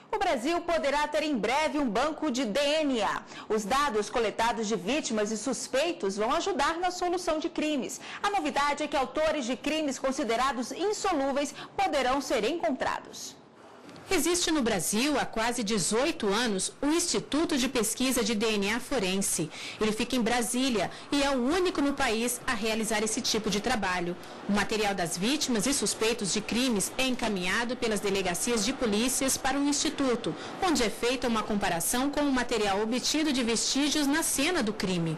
O Brasil poderá ter em breve um banco de DNA. Os dados coletados de vítimas e suspeitos vão ajudar na solução de crimes. A novidade é que autores de crimes considerados insolúveis poderão ser encontrados. Existe no Brasil, há quase 18 anos, o Instituto de Pesquisa de DNA Forense. Ele fica em Brasília e é o único no país a realizar esse tipo de trabalho. O material das vítimas e suspeitos de crimes é encaminhado pelas delegacias de polícias para o Instituto, onde é feita uma comparação com o material obtido de vestígios na cena do crime.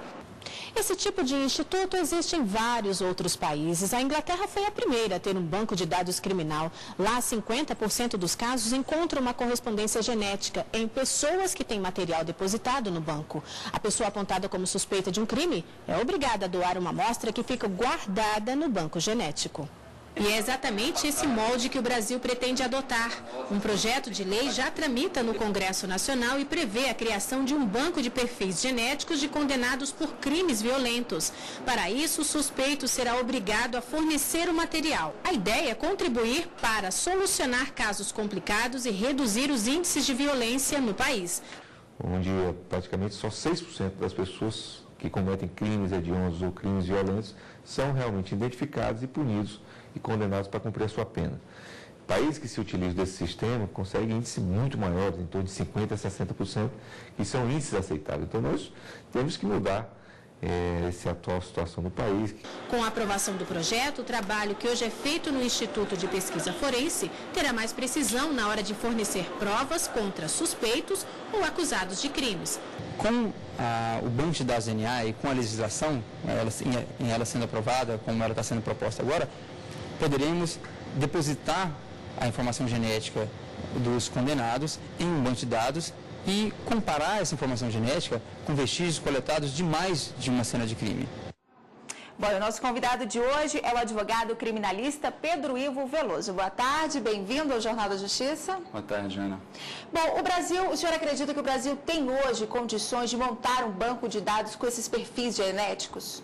Esse tipo de instituto existe em vários outros países. A Inglaterra foi a primeira a ter um banco de dados criminal. Lá, 50% dos casos encontram uma correspondência genética em pessoas que têm material depositado no banco. A pessoa apontada como suspeita de um crime é obrigada a doar uma amostra que fica guardada no banco genético. E é exatamente esse molde que o Brasil pretende adotar. Um projeto de lei já tramita no Congresso Nacional e prevê a criação de um banco de perfis genéticos de condenados por crimes violentos. Para isso, o suspeito será obrigado a fornecer o material. A ideia é contribuir para solucionar casos complicados e reduzir os índices de violência no país. Onde praticamente só 6% das pessoas que cometem crimes hediondos ou crimes violentos são realmente identificados e punidos e condenados para cumprir a sua pena. Países que se utilizam desse sistema conseguem índices muito maiores, em torno de 50% a 60%, que são índices aceitáveis. Então, nós temos que mudar essa atual situação do país. Com a aprovação do projeto, o trabalho que hoje é feito no Instituto de Pesquisa Forense terá mais precisão na hora de fornecer provas contra suspeitos ou acusados de crimes. Com o banco de dados DNA e com a legislação, ela sendo aprovada, como ela está sendo proposta agora, poderemos depositar a informação genética dos condenados em um banco de dados e comparar essa informação genética com vestígios coletados de mais de uma cena de crime. Bom, o nosso convidado de hoje é o advogado criminalista Pedro Ivo Veloso. Boa tarde, bem-vindo ao Jornal da Justiça. Boa tarde, Ana. Bom, o senhor acredita que o Brasil tem hoje condições de montar um banco de dados com esses perfis genéticos?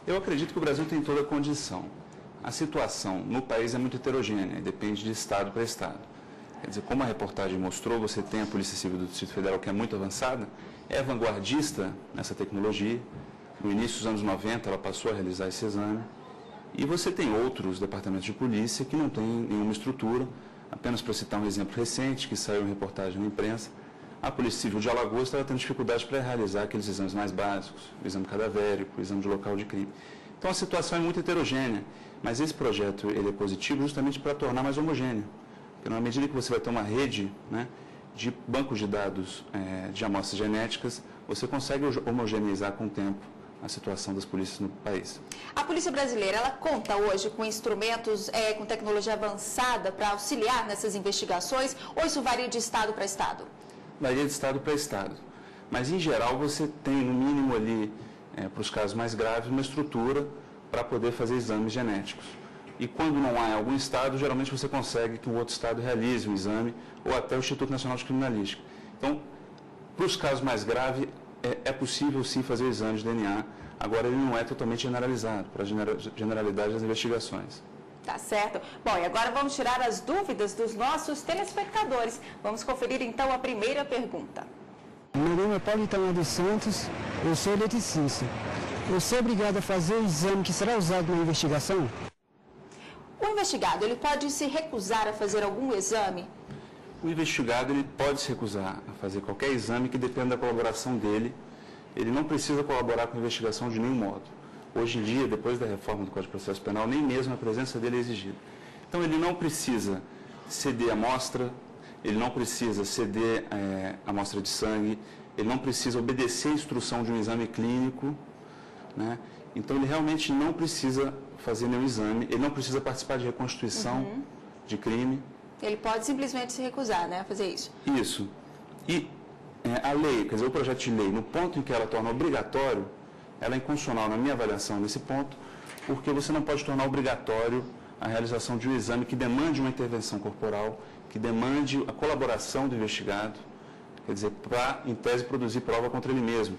Eu acredito que o Brasil tem toda a condição. A situação no país é muito heterogênea, depende de estado para estado. Quer dizer, como a reportagem mostrou, você tem a Polícia Civil do Distrito Federal, que é muito avançada, é vanguardista nessa tecnologia. No início dos anos 90, ela passou a realizar esse exame. E você tem outros departamentos de polícia que não têm nenhuma estrutura. Apenas para citar um exemplo recente, que saiu em reportagem na imprensa, a Polícia Civil de Alagoas estava tendo dificuldade para realizar aqueles exames mais básicos, o exame cadavérico, o exame de local de crime. Então, a situação é muito heterogênea, mas esse projeto ele é positivo justamente para tornar mais homogêneo. Porque, na medida que você vai ter uma rede, né, de bancos de dados de amostras genéticas, você consegue homogeneizar com o tempo a situação das polícias no país. A polícia brasileira, ela conta hoje com instrumentos, com tecnologia avançada para auxiliar nessas investigações, ou isso varia de estado para estado? Varia de estado para estado. Mas, em geral, você tem, no mínimo ali, para os casos mais graves, uma estrutura para poder fazer exames genéticos. E quando não há em algum estado, geralmente você consegue que o outro estado realize um exame, ou até o Instituto Nacional de Criminalística. Então, para os casos mais graves, é possível sim fazer o exame de DNA, agora ele não é totalmente generalizado, para a generalidade das investigações. Tá certo. Bom, e agora vamos tirar as dúvidas dos nossos telespectadores. Vamos conferir então a primeira pergunta. Meu nome é Paulo Itamar dos Santos, eu sou eletricista. Eu sou obrigado a fazer o exame que será usado na investigação? O investigado, ele pode se recusar a fazer algum exame? O investigado ele pode se recusar a fazer qualquer exame que dependa da colaboração dele. Ele não precisa colaborar com a investigação de nenhum modo. Hoje em dia, depois da reforma do Código de Processo Penal, nem mesmo a presença dele é exigida. Então, ele não precisa ceder amostra, ele não precisa ceder amostra de sangue, ele não precisa obedecer a instrução de um exame clínico, né? Então, ele realmente não precisa fazer nenhum exame, ele não precisa participar de reconstituição de crime. Ele pode simplesmente se recusar, né, a fazer isso? Isso. E a lei, quer dizer, o projeto de lei, no ponto em que ela torna obrigatório, ela é inconstitucional na minha avaliação nesse ponto, porque você não pode tornar obrigatório a realização de um exame que demande uma intervenção corporal, que demande a colaboração do investigado, quer dizer, para, em tese, produzir prova contra ele mesmo.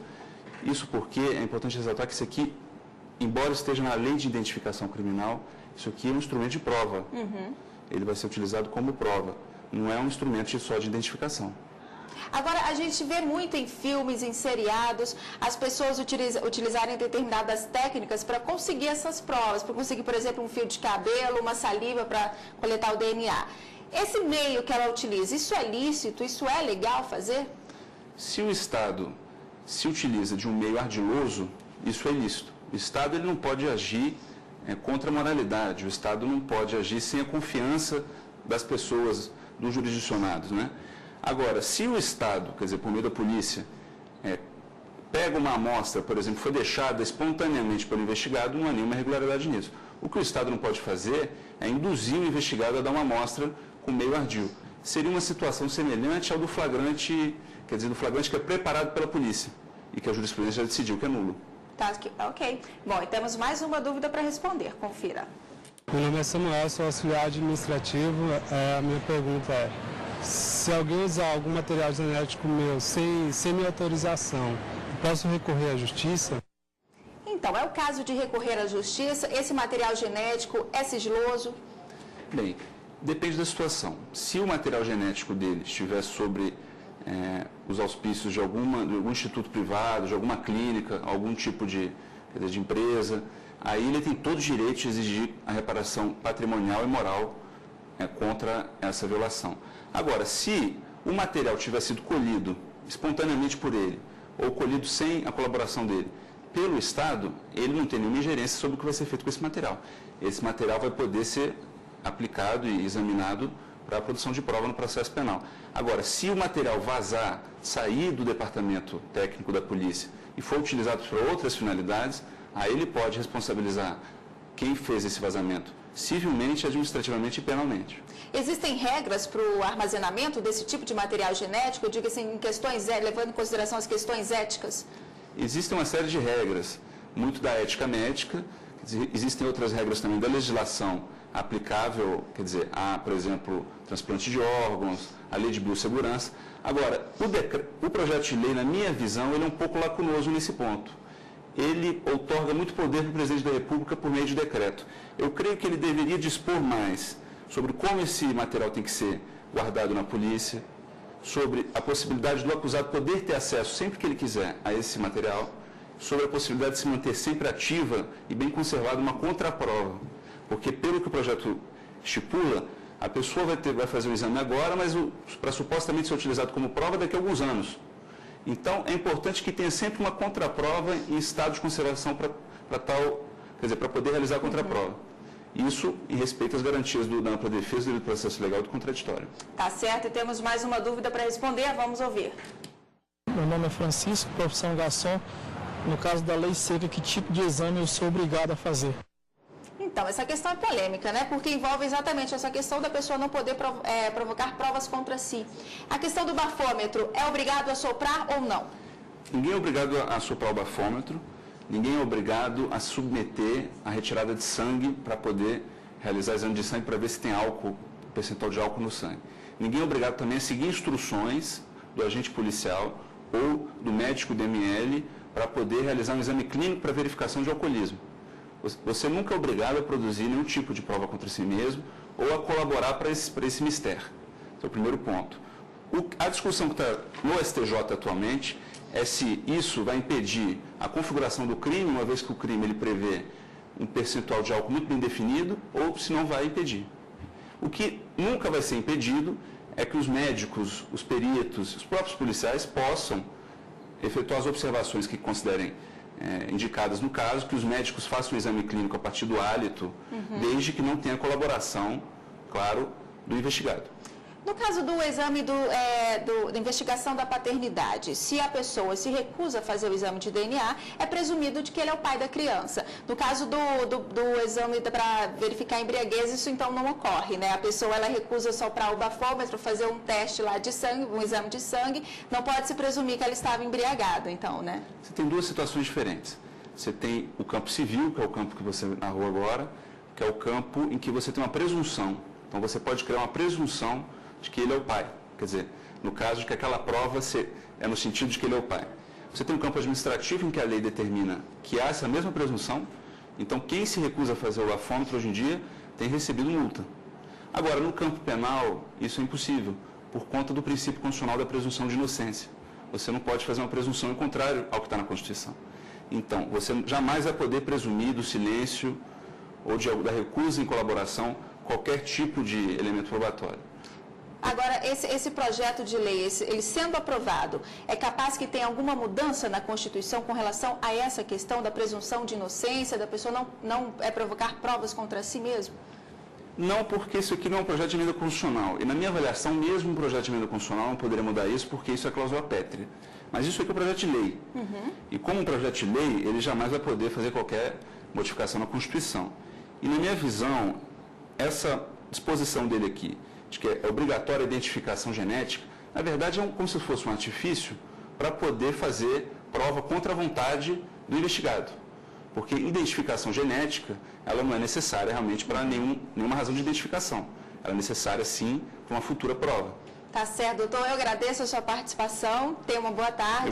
Isso porque é importante ressaltar que isso aqui, embora esteja na lei de identificação criminal, isso aqui é um instrumento de prova. Ele vai ser utilizado como prova. não é um instrumento só de identificação. Agora, a gente vê muito em filmes, em seriados, as pessoas utilizarem determinadas técnicas para conseguir essas provas, para conseguir, por exemplo, um fio de cabelo, uma saliva para coletar o DNA. Esse meio que ela utiliza, isso é lícito? Isso é legal fazer? Se o Estado se utiliza de um meio ardiloso, isso é ilícito. O Estado ele não pode agir contra a moralidade, o Estado não pode agir sem a confiança das pessoas, dos jurisdicionados, né? Agora, se o Estado, quer dizer, por meio da polícia, pega uma amostra, por exemplo, foi deixada espontaneamente pelo investigado, não há nenhuma irregularidade nisso. O que o Estado não pode fazer é induzir o investigado a dar uma amostra com meio ardil. Seria uma situação semelhante ao do flagrante, quer dizer, do flagrante que é preparado pela polícia e que a jurisprudência já decidiu que é nulo. Tá, ok. Bom, e temos mais uma dúvida para responder. Confira. Meu nome é Samuel, sou auxiliar administrativo. A minha pergunta é: se alguém usar algum material genético meu sem minha autorização, posso recorrer à justiça? Então, é o caso de recorrer à justiça? Esse material genético é sigiloso? Bem, depende da situação. Se o material genético dele estiver sobre os auspícios de algum instituto privado, de alguma clínica, algum tipo de empresa, aí ele tem todo o direito de exigir a reparação patrimonial e moral contra essa violação. Agora, se o material tiver sido colhido espontaneamente por ele, ou colhido sem a colaboração dele, pelo Estado, ele não tem nenhuma ingerência sobre o que vai ser feito com esse material. Esse material vai poder ser aplicado e examinado para a produção de prova no processo penal. Agora, se o material vazar, sair do departamento técnico da polícia e for utilizado para outras finalidades, aí ele pode responsabilizar quem fez esse vazamento, civilmente, administrativamente e penalmente. Existem regras para o armazenamento desse tipo de material genético, diga-se em questões, levando em consideração as questões éticas? Existem uma série de regras, muito da ética médica, existem outras regras também da legislação aplicável, quer dizer, a, por exemplo, transplante de órgãos, a lei de biossegurança. Agora, o projeto de lei, na minha visão, ele é um pouco lacunoso nesse ponto. Ele outorga muito poder para o presidente da República por meio de decreto. Eu creio que ele deveria dispor mais sobre como esse material tem que ser guardado na polícia, sobre a possibilidade do acusado poder ter acesso sempre que ele quiser a esse material, sobre a possibilidade de se manter sempre ativa e bem conservada uma contraprova. Porque, pelo que o projeto estipula, a pessoa vai fazer o exame agora, mas para supostamente ser utilizado como prova daqui a alguns anos. Então, é importante que tenha sempre uma contraprova em estado de conservação para poder realizar a contraprova. Isso em respeito às garantias da ampla defesa do processo legal e do contraditório. Tá certo, e temos mais uma dúvida para responder, vamos ouvir. Meu nome é Francisco, profissão garçom. No caso da lei seca, que tipo de exame eu sou obrigado a fazer? Então, essa questão é polêmica, né? Porque envolve exatamente essa questão da pessoa não poder provocar provas contra si. A questão do bafômetro, é obrigado a soprar ou não? Ninguém é obrigado a soprar o bafômetro, ninguém é obrigado a submeter a retirada de sangue para poder realizar exame de sangue para ver se tem álcool, percentual de álcool no sangue. Ninguém é obrigado também a seguir instruções do agente policial ou do médico DML para poder realizar um exame clínico para verificação de alcoolismo. Você nunca é obrigado a produzir nenhum tipo de prova contra si mesmo ou a colaborar para esse mistério. Esse é o primeiro ponto. A discussão que está no STJ atualmente é se isso vai impedir a configuração do crime, uma vez que o crime ele prevê um percentual de álcool muito bem definido, ou se não vai impedir. O que nunca vai ser impedido é que os médicos, os peritos, os próprios policiais possam efetuar as observações que considerem indicadas no caso, que os médicos façam o exame clínico a partir do hálito, desde que não tenha colaboração, claro, do investigado. No caso do exame da investigação da paternidade, se a pessoa se recusa a fazer o exame de DNA, é presumido de que ele é o pai da criança. No caso do exame para verificar a embriaguez, isso então não ocorre, né? A pessoa ela recusa soprar o bafômetro, fazer um teste lá de sangue, um exame de sangue, não pode se presumir que ela estava embriagado, então, né? Você tem duas situações diferentes. Você tem o campo civil, que é o campo que você narrou agora, que é o campo em que você tem uma presunção. Então, você pode criar uma presunção de que ele é o pai. Quer dizer, no caso de que aquela prova é no sentido de que ele é o pai. Você tem um campo administrativo em que a lei determina que há essa mesma presunção, então quem se recusa a fazer o bafômetro hoje em dia tem recebido multa. Agora, no campo penal, isso é impossível, por conta do princípio constitucional da presunção de inocência. Você não pode fazer uma presunção em contrário ao que está na Constituição. Então, você jamais vai poder presumir do silêncio ou da recusa em colaboração qualquer tipo de elemento probatório. Agora, esse projeto de lei, ele sendo aprovado, é capaz que tenha alguma mudança na Constituição com relação a essa questão da presunção de inocência, da pessoa não provocar provas contra si mesmo? Não, porque isso aqui não é um projeto de emenda constitucional. E na minha avaliação, mesmo um projeto de emenda constitucional não poderia mudar isso, porque isso é cláusula pétrea. Mas isso aqui é um projeto de lei. E como um projeto de lei, ele jamais vai poder fazer qualquer modificação na Constituição. E na minha visão, essa disposição dele aqui, de que é obrigatória a identificação genética, na verdade é como se fosse um artifício para poder fazer prova contra a vontade do investigado. Porque identificação genética, ela não é necessária realmente para nenhuma razão de identificação. Ela é necessária, sim, para uma futura prova. Tá certo, doutor. Eu agradeço a sua participação. Tenha uma boa tarde.